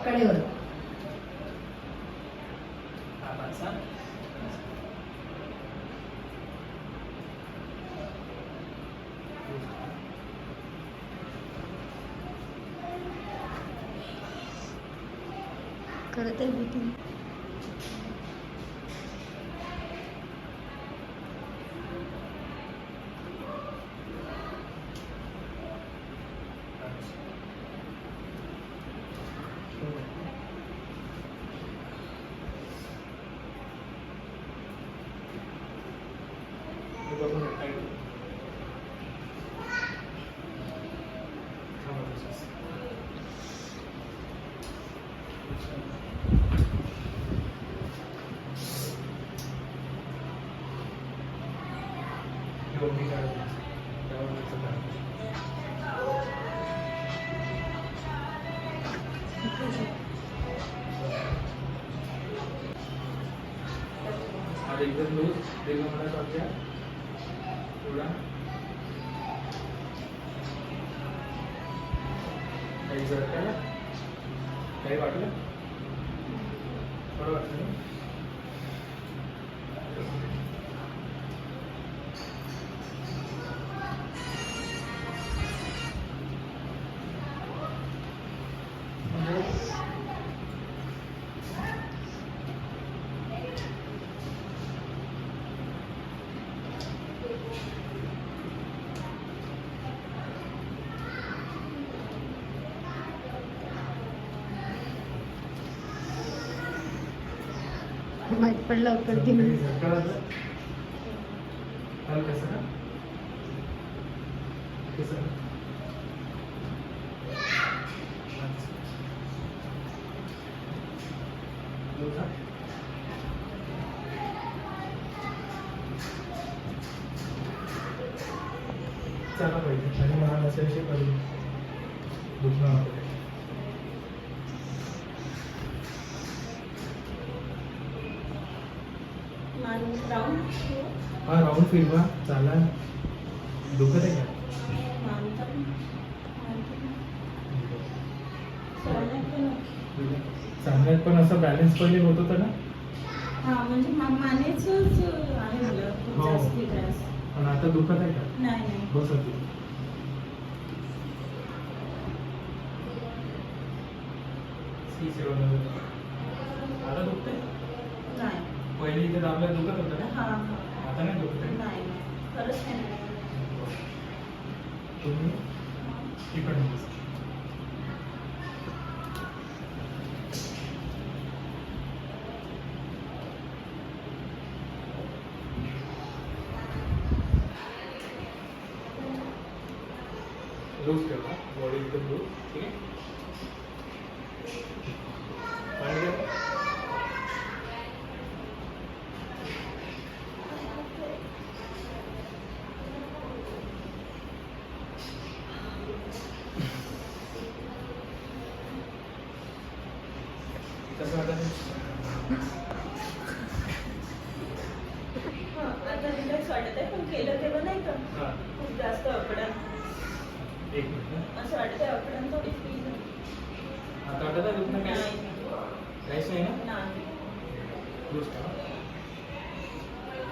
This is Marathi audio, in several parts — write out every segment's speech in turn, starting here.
कडेवर करत आहे बुकिंग. एकदम लूज देखो मला समजा थोडा काही जर काही वाटलं बरं वाटलं ना. माहीत पडलं होतं की नाही. चला पाहिजे आणि मला नसेल करून दुखणं हा राऊंड फिरवा चाला. दुखत आहे का चांगल्यात पण असं बॅलन्स पण होत होतं ना. हा म्हणजे मानेच आहे मला जास्ती त्रास. पण आता दुखत आहे का. नाही हो सर आता दुखतंय. नाही पहिले इथे दाबल्या दुखत होतं ना. हा आता नाही दुखतंय. नाही खरंच नाही. तुम्ही तिकडनं बसा. लूज ठेवा बॉडी एकदम लूज. ठीक आहे पाणी द्या. कसं वाटत आता रिलॅक्स वाटत आहे पण केलं तेव्हा नाही का हां खूप जास्त अकडा एक मिनिट. असं वाटतंय अकडण थोडी फ्री झाली. आता वाटत आहे दुखणं काय नाही काहीच नाही ना. नाही लूज ठेवा.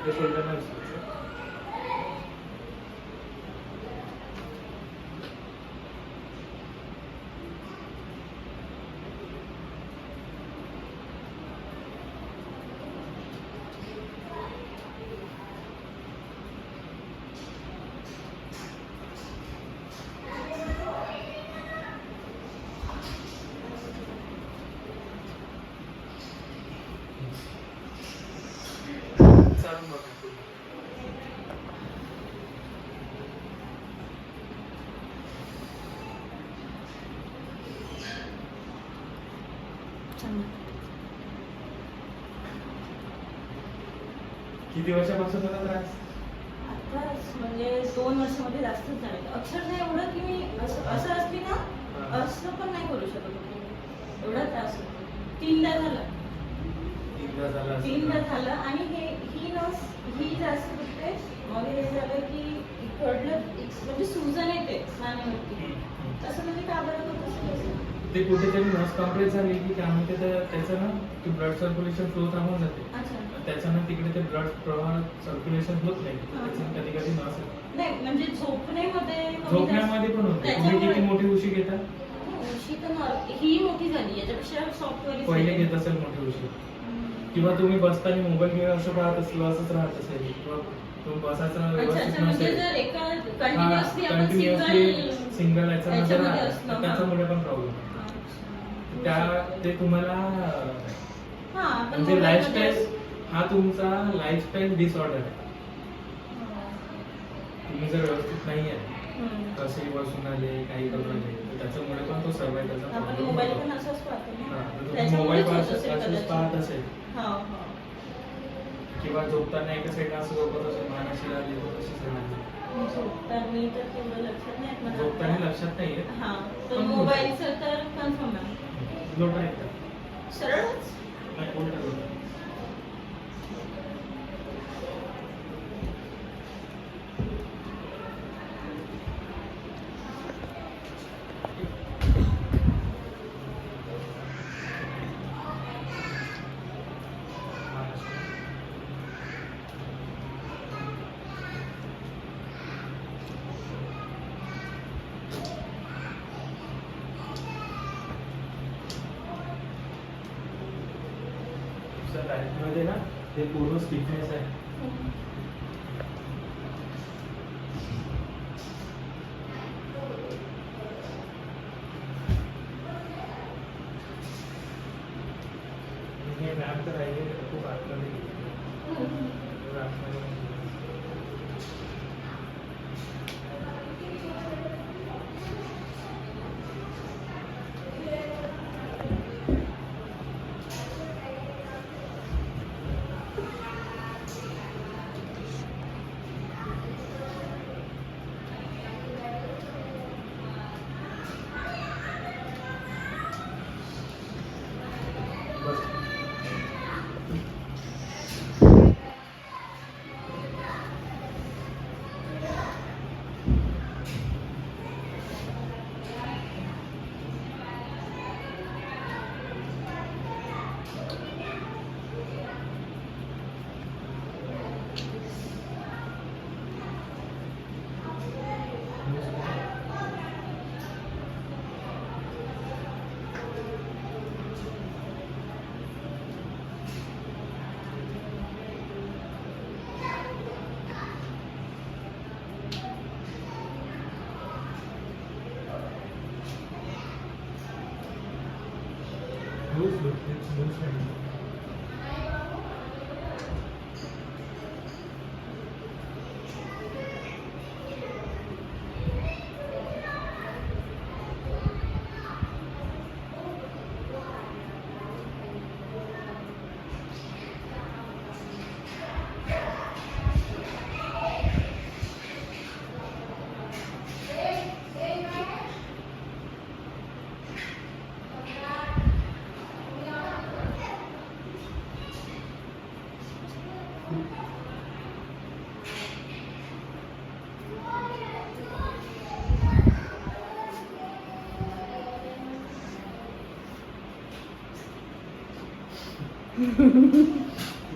ते शोल्डर नाही विसरायचं. सांगा. किती वर्षापासून होता त्रास? आता म्हणजे 2 वर्षामध्ये जास्तच झाले. अक्षरशः एवढं की मी असं असली ना, असं पण नाही करू शकत होते. एवढा त्रास होतो. 3दा झाला. 3दा झालं आणि ही नस ही जास्त दुखते. मग हे झालं की इकडलं म्हणजे सुजन येते मानेवरती. तसं म्हणजे का बरं होत असेल? ते कुठेतरी नस कॉम्प्रेस झाली की काय म्हणते तर त्याचं ना ते ब्लड सर्क्युलेशन फ्लो थांबून जाते. अच्छा. त्याच्यानं तिकडे ते ब्लड प्रवाह सर्क्युलेशन होत नाही. त्याच्यानं कधी कधी नस नाही म्हणजे झोपण्यामध्ये झोपण्यामध्ये पण होते. तुम्ही किती मोठी उशी घेता? उशी तर ही मोठी झाली. याच्यापेक्षा सॉफ्टवेअर पहिले घेत असेल मोठी उशी. किंवा तुम्ही बसताना मोबाईल घेऊन असं पाहत असेल असंच राहत असेल किंवा तुम्ही बसायचं व्यवस्थित म्हणजे नसेल. जर एका कंटिन्युअसली आपण कंटिन्युअसली सिंगल याच्यामध्ये याच्यामध्ये राहत असलो, तर त्याच्यामुळे पण प्रॉब्लेम ते तुम्हाला म्हणजे लाईफस्टाईल हा तुमचा लाईफस्टाईल डिसऑर्डर आहे. तुम्ही जर व्यवस्थित नाही आहे कसे बसून आले काही करून आले तर त्याच्यामुळे पण तो सर्वायकलचा आपण प्रॉब्लेम मोबाईल होतो. पण असंच पाहतो ना. तुम्ही मोबाईल असंच पाहत असेल हा हा. किंवा झोपताना एका साईडला असं झोपत असेल मानाशी आली तशी सगळी झोपताना तर तेवढं लक्षात नाही येत मला. झोपताना लक्षात नाही येत. हा पण मोबाईलचं तर कन्फर्म आहे. लोटा येतात सरळच नाही उलटा लोटा. मध्ये ना ते पूर्ण स्टिफनेस आहे. हे मॅम तर राहिले खूप आतमध्ये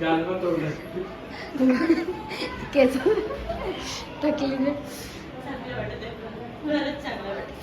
गाल पण तोडलं. केस टाकली चांगलं वाटत आहे. खरंच चांगलं वाटत.